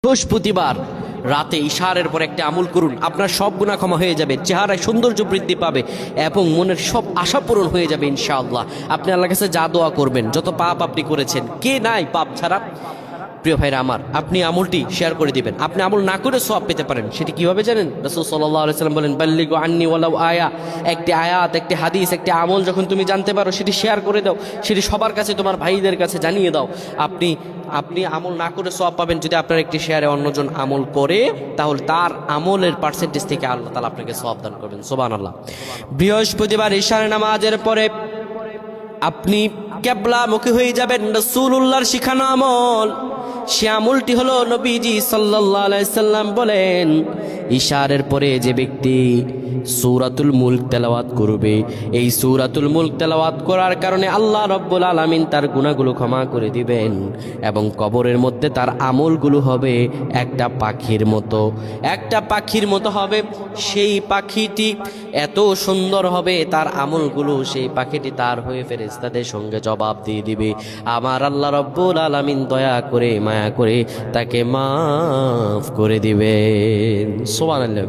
বৃহস্পতিবার রাতে ইশারের পর একটা আমল করুন, আপনার সব গুনাহ ক্ষমা হয়ে যাবে, চেহারায় সৌন্দর্য বৃদ্ধি পাবে এবং মনের সব আশা পূরণ হয়ে যাবে ইনশাআল্লাহ। আপনি আল্লাহর কাছে যা দোয়া করবেন, যত পাপ আপনি করেছেন, কে নাই পাপ ছাড়া? প্রিয় ভাইরা আমার, আপনি আমলটি শেয়ার করে দিবেন। আপনি আমল না করে সওয়াব পেতে পারেন। সেটি কিভাবে জানেন? রাসূল সাল্লাল্লাহু আলাইহি সাল্লাম বলেন, বাল্লিগু আন্নি ওয়ালাউ আয়া। একটি আয়াত, একটি হাদিস, একটি আমল যখন তুমি জানতে পারো, সেটি শেয়ার করে দাও, সেটি সবার কাছে, তোমার ভাইদের কাছে জানিয়ে দাও। আপনি আমল না করে সওয়াব পাবেন। যদি আপনার একটি শেয়ারে অন্যজন আমল করে, তাহলে তার আমলের পার্সেন্টেজ থেকে আল্লাহ তাআলা আপনাকে সওয়াব দান করবেন। সুবহানাল্লাহ। বৃহস্পতিবার ইশার নামাজের পরে আপনি কিবলামুখী হয়ে যাবেন। রাসূলুল্লাহর শিখানো আমল, সে আমলটি হলো, নবীজি সাল্লাল্লাহু আলাইহি সাল্লাম বলেন, ইশারের পরে যে ব্যক্তি সূরাতুল মুলক তেলাওয়াত করবে, এই সূরাতুল মুলক তেলাওয়াত করার কারণে আল্লাহ রাব্বুল আলামিন তার গুনাহগুলো ক্ষমা করে দিবেন এবং কবরের মধ্যে তার আমলগুলো হবে একটা পাখির মতো হবে। সেই পাখিটি এত সুন্দর হবে, তার আমলগুলো, সেই পাখিটি তার হয়ে ফেরেশতাদের সঙ্গে জবাব দিয়ে দিবে। আমার আল্লাহ রাব্বুল আলামিন দয়া করে, মায়া করে তাকে মাফ করে দিবেন। সুবহানাল্লাহ।